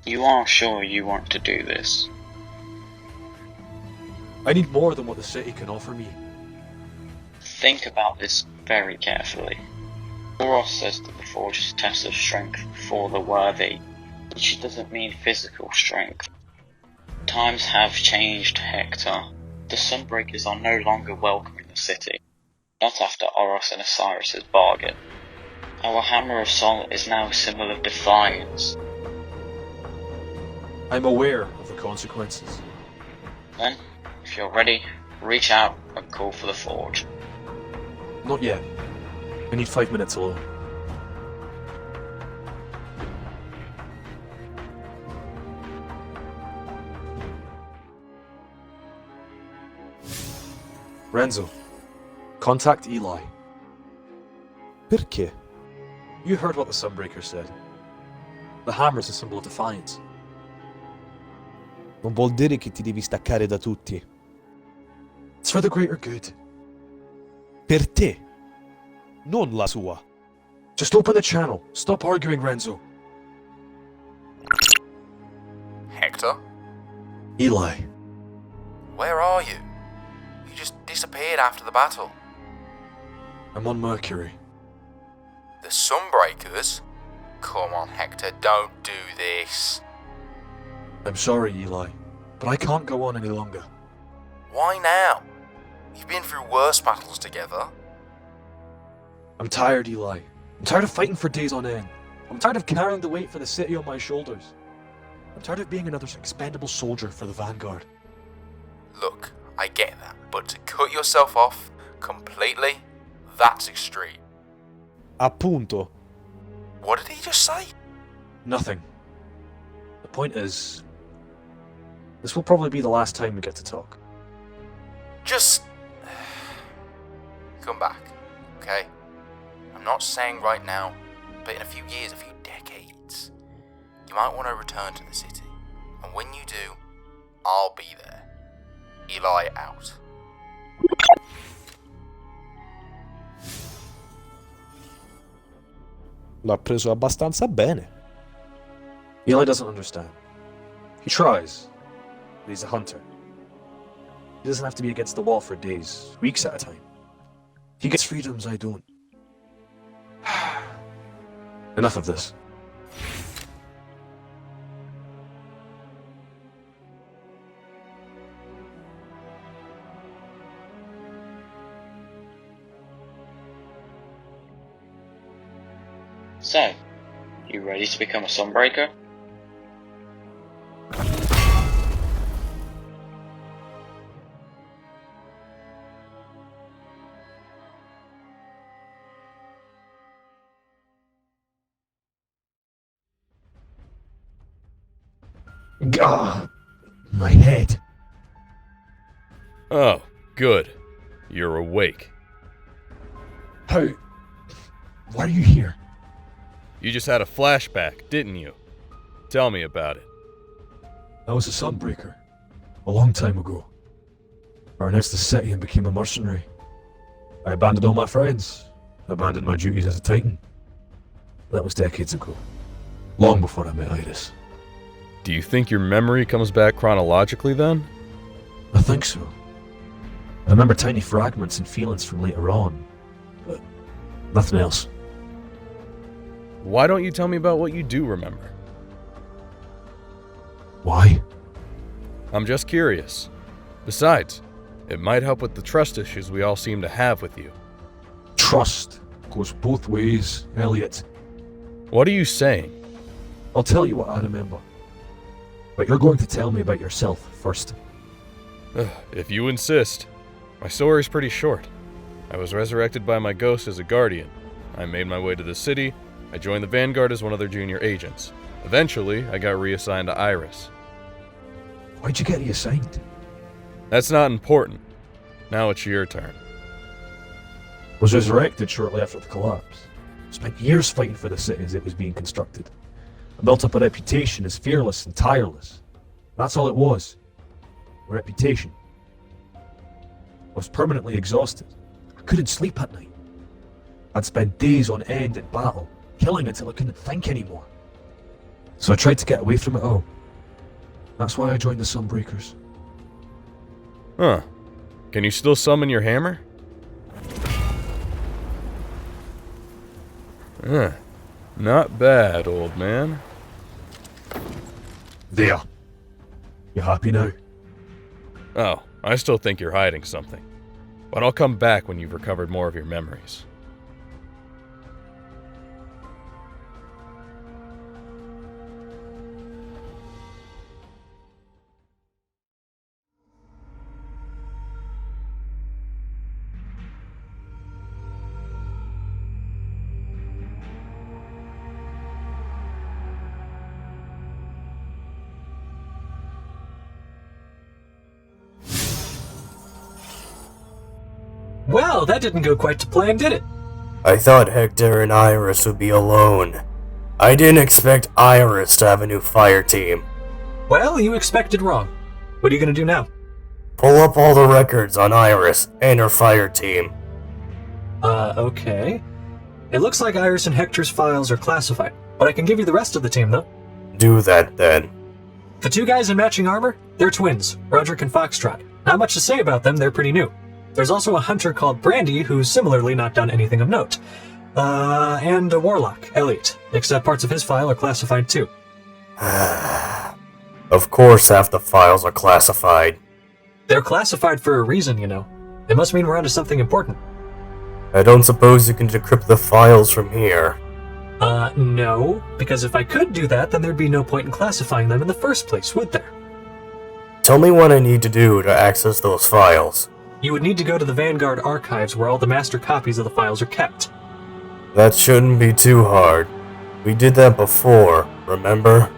You are sure you want to do this? I need more than what the city can offer me. Think about this very carefully. Oros says that the Forge is a test of strength for the worthy, which doesn't mean physical strength. Times have changed, Hector. The sunbreakers are no longer welcome in the city, not after Oros and Osiris' bargain. Our Hammer of Sol is now a symbol of defiance. I'm aware of the consequences. Then, if you're ready, reach out and call for the Forge. Not yet. I need 5 minutes alone. Renzo, contact Eli. Perché? You heard what the Sunbreaker said. The hammer is a symbol of defiance. Non vuol dire che ti devi staccare da tutti. It's for the greater good. Per te, non la sua. Just open the channel. Stop arguing, Renzo. Hector? Eli. Where are you? You just disappeared after the battle. I'm on Mercury. The Sunbreakers? Come on, Hector, don't do this. I'm sorry, Eli, but I can't go on any longer. Why now? You've been through worse battles together. I'm tired, Eli. I'm tired of fighting for days on end. I'm tired of carrying the weight for the city on my shoulders. I'm tired of being another expendable soldier for the Vanguard. Look, I get that, but to cut yourself off completely, that's extreme. Appunto. What did he just say? Nothing. The point is, this will probably be the last time we get to talk. Just come back, okay? I'm not saying right now, but in a few years, a few decades, you might want to return to the city. And when you do, I'll be there. Eli out. L'ha preso abbastanza bene. Eli doesn't understand. He tries, but he's a hunter. He doesn't have to be against the wall for days, weeks at a time. He gets freedoms I don't. Enough of this. So, you ready to become a Sunbreaker? Gah! My head. Oh, good. You're awake. How? Why are you here? You just had a flashback, didn't you? Tell me about it. I was a Sunbreaker. A long time ago. I renounced the city and became a mercenary. I abandoned all my friends. Abandoned my duties as a Titan. That was decades ago. Long before I met Iris. Do you think your memory comes back chronologically then? I think so. I remember tiny fragments and feelings from later on, but nothing else. Why don't you tell me about what you do remember? Why? I'm just curious. Besides, it might help with the trust issues we all seem to have with you. Trust goes both ways, Elliot. What are you saying? I'll tell you what I remember. But you're going to tell me about yourself first. If you insist. My story's pretty short. I was resurrected by my ghost as a guardian. I made my way to the city. I joined the Vanguard as one of their junior agents. Eventually, I got reassigned to Iris. Why'd you get reassigned? That's not important. Now it's your turn. Was resurrected shortly after the collapse. Spent years fighting for the city as it was being constructed. I built up a reputation as fearless and tireless. That's all it was. A reputation. I was permanently exhausted. I couldn't sleep at night. I'd spend days on end in battle, killing until I couldn't think anymore. So I tried to get away from it all. That's why I joined the Sunbreakers. Huh. Can you still summon your hammer? Not bad, old man. There. You happy now? Oh, I still think you're hiding something. But I'll come back when you've recovered more of your memories. Well, that didn't go quite to plan, did it? I thought Hector and Iris would be alone. I didn't expect Iris to have a new fire team. Well, you expected wrong. What are you gonna do now? Pull up all the records on Iris and her fire team. Okay. It looks like Iris and Hector's files are classified, but I can give you the rest of the team, though. Do that then. The two guys in matching armor, they're twins, Roderick and Foxtrot. Not much to say about them, they're pretty new. There's also a hunter called Brandy, who's similarly not done anything of note. And a warlock, Elliot, except parts of his file are classified too. Of course half the files are classified. They're classified for a reason, you know. It must mean we're onto something important. I don't suppose you can decrypt the files from here. No, because if I could do that, then there'd be no point in classifying them in the first place, would there? Tell me what I need to do to access those files. You would need to go to the Vanguard Archives where all the master copies of the files are kept. That shouldn't be too hard. We did that before, remember?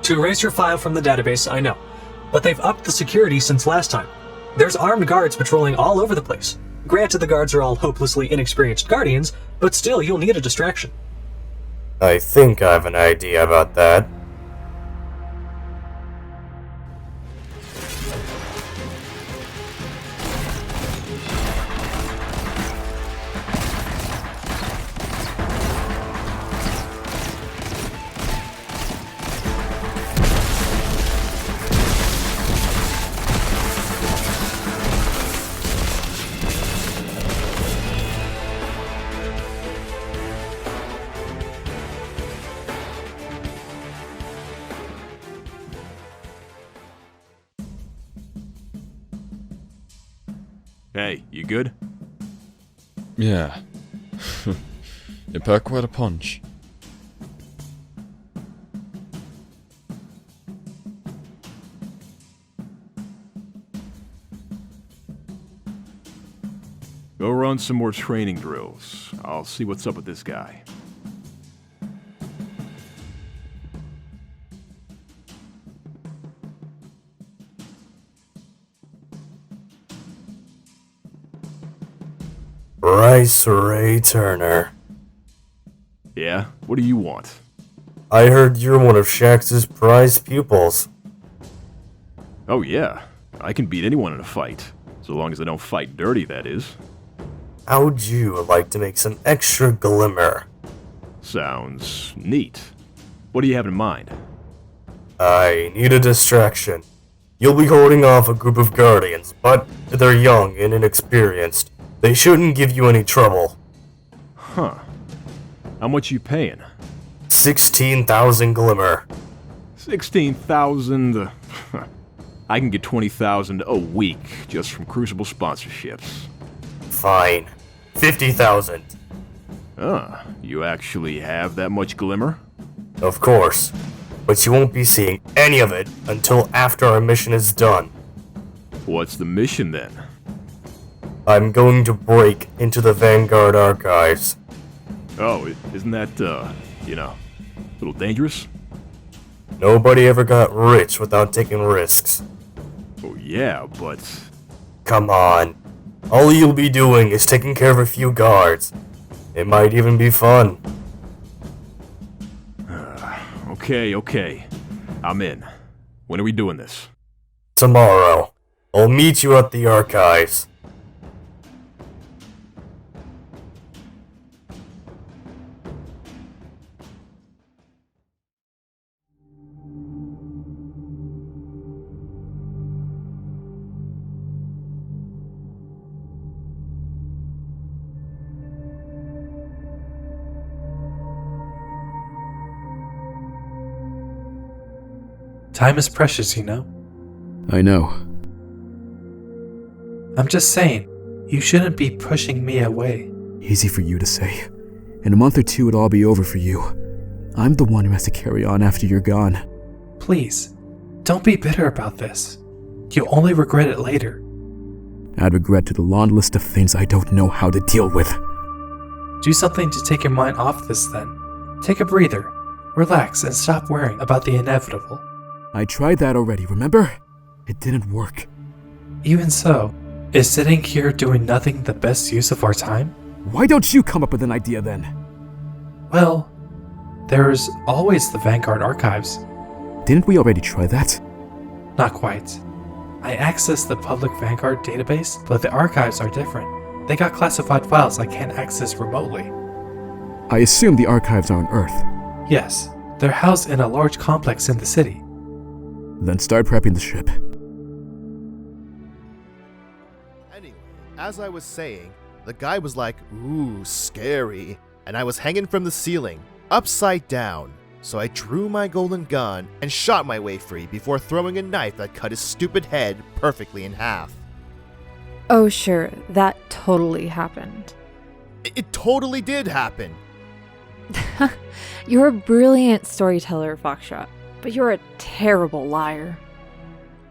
To erase your file from the database, I know. But they've upped the security since last time. There's armed guards patrolling all over the place. Granted, the guards are all hopelessly inexperienced guardians, but still, you'll need a distraction. I think I have an idea about that. Hey, you good? Yeah. You pack quite a punch. Go run some more training drills. I'll see what's up with this guy. Bryce Ray Turner. Yeah? What do you want? I heard you're one of Shax's prized pupils. Oh yeah, I can beat anyone in a fight. So long as I don't fight dirty, that is. How'd you like to make some extra glimmer? Sounds neat. What do you have in mind? I need a distraction. You'll be holding off a group of guardians, but they're young and inexperienced. They shouldn't give you any trouble. Huh. How much you paying? 16,000 glimmer. 16,000. I can get 20,000 a week just from Crucible sponsorships. Fine. 50,000. You actually have that much glimmer? Of course. But you won't be seeing any of it until after our mission is done. What's the mission then? I'm going to break into the Vanguard Archives. Oh, isn't that, you know, a little dangerous? Nobody ever got rich without taking risks. Oh yeah, but... Come on. All you'll be doing is taking care of a few guards. It might even be fun. Okay. I'm in. When are we doing this? Tomorrow. I'll meet you at the archives. Time is precious, you know. I know. I'm just saying, you shouldn't be pushing me away. Easy for you to say. In a month or two, it'll all be over for you. I'm the one who has to carry on after you're gone. Please, don't be bitter about this. You'll only regret it later. Add regret to the long list of things I don't know how to deal with. Do something to take your mind off this then. Take a breather, relax, and stop worrying about the inevitable. I tried that already, remember? It didn't work. Even so, is sitting here doing nothing the best use of our time? Why don't you come up with an idea then? Well, there's always the Vanguard Archives. Didn't we already try that? Not quite. I accessed the public Vanguard database, but the archives are different. They got classified files I can't access remotely. I assume the archives are on Earth. Yes, they're housed in a large complex in the city. Then start prepping the ship. Anyway, as I was saying, the guy was like, ooh, scary, and I was hanging from the ceiling, upside down. So I drew my golden gun and shot my way free before throwing a knife that cut his stupid head perfectly in half. Oh sure, that totally happened. It totally did happen. You're a brilliant storyteller, Foxtrot, but you're a terrible liar.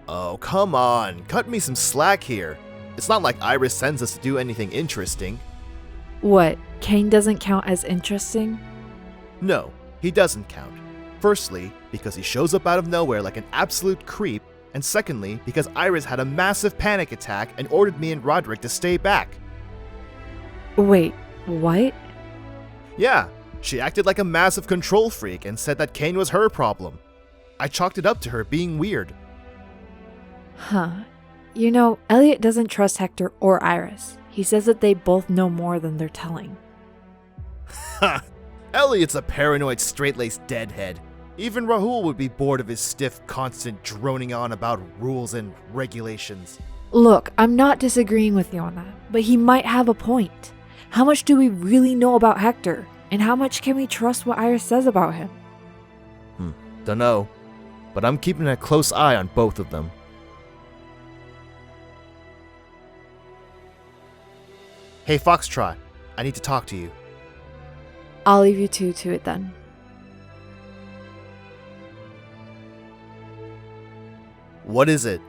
Oh, come on, cut me some slack here. It's not like Iris sends us to do anything interesting. What, Cain doesn't count as interesting? No, he doesn't count. Firstly, because he shows up out of nowhere like an absolute creep, and secondly, because Iris had a massive panic attack and ordered me and Roderick to stay back. Wait, what? Yeah, she acted like a massive control freak and said that Cain was her problem. I chalked it up to her being weird. Huh. You know, Elliot doesn't trust Hector or Iris. He says that they both know more than they're telling. Ha! Elliot's a paranoid, straight-laced deadhead. Even Rahul would be bored of his stiff, constant droning on about rules and regulations. Look, I'm not disagreeing with you on that, but he might have a point. How much do we really know about Hector? And how much can we trust what Iris says about him? Dunno. But I'm keeping a close eye on both of them. Hey Foxtrot, I need to talk to you. I'll leave you two to it then. What is it?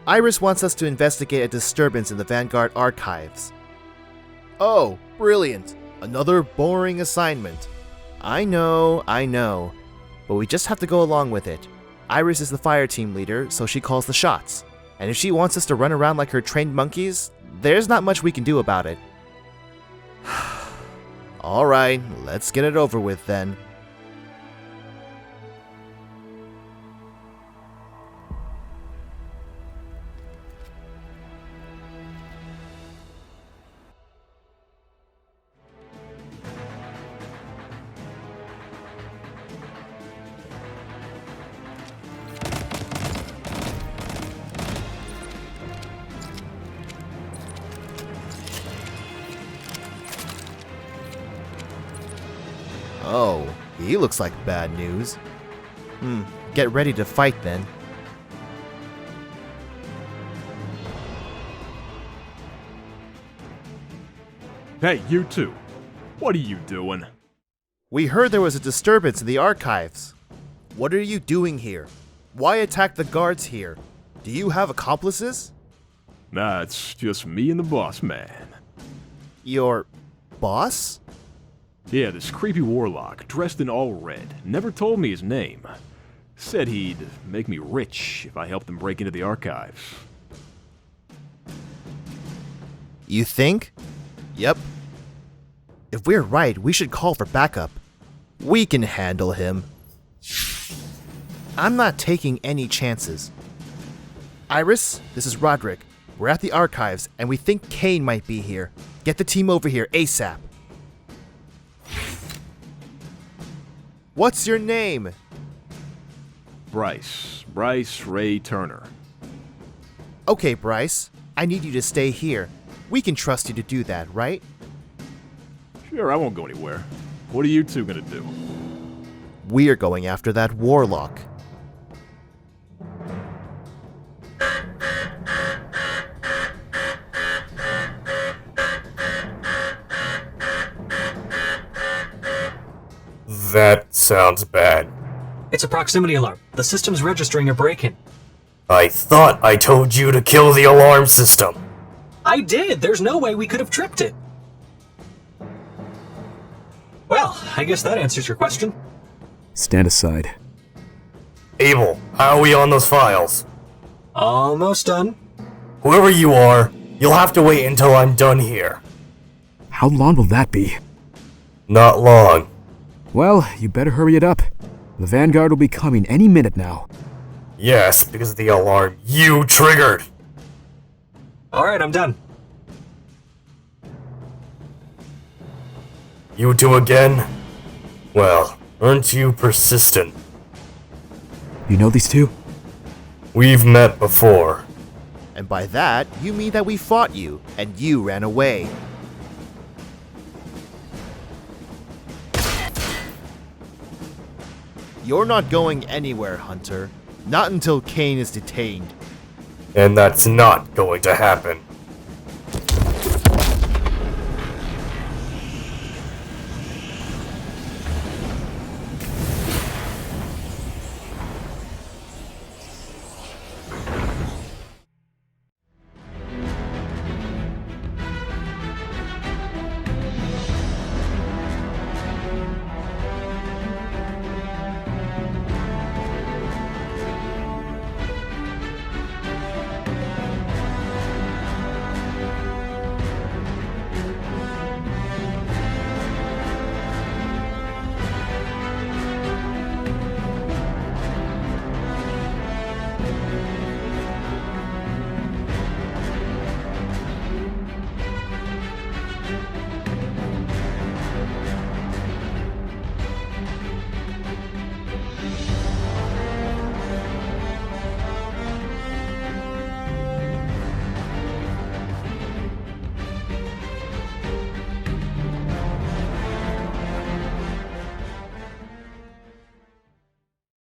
Iris wants us to investigate a disturbance in the Vanguard Archives. Oh, brilliant. Another boring assignment. I know. But we just have to go along with it. Iris is the fire team leader, so she calls the shots. And if she wants us to run around like her trained monkeys, there's not much we can do about it. Alright, let's get it over with then. Oh, he looks like bad news. Get ready to fight then. Hey, you two. What are you doing? We heard there was a disturbance in the archives. What are you doing here? Why attack the guards here? Do you have accomplices? Nah, it's just me and the boss man. Your boss? Yeah, this creepy warlock, dressed in all red, never told me his name. Said he'd make me rich if I helped him break into the archives. You think? Yep. If we're right, we should call for backup. We can handle him. I'm not taking any chances. Iris, this is Roderick. We're at the archives, and we think Cain might be here. Get the team over here ASAP. What's your name? Bryce Ray Turner. Okay, Bryce. I need you to stay here. We can trust you to do that, right? Sure, I won't go anywhere. What are you two gonna do? We're going after that warlock. That sounds bad. It's a proximity alarm. The system's registering a break-in. I thought I told you to kill the alarm system. I did! There's no way we could have tripped it! Well, I guess that answers your question. Stand aside. Abel, how are we on those files? Almost done. Whoever you are, you'll have to wait until I'm done here. How long will that be? Not long. Well, you better hurry it up. The Vanguard will be coming any minute now. Yes, because of the alarm you triggered. Alright, I'm done. You two again? Well, aren't you persistent? You know these two? We've met before. And by that, you mean that we fought you, and you ran away. You're not going anywhere, Hunter. Not until Cain is detained. And that's not going to happen.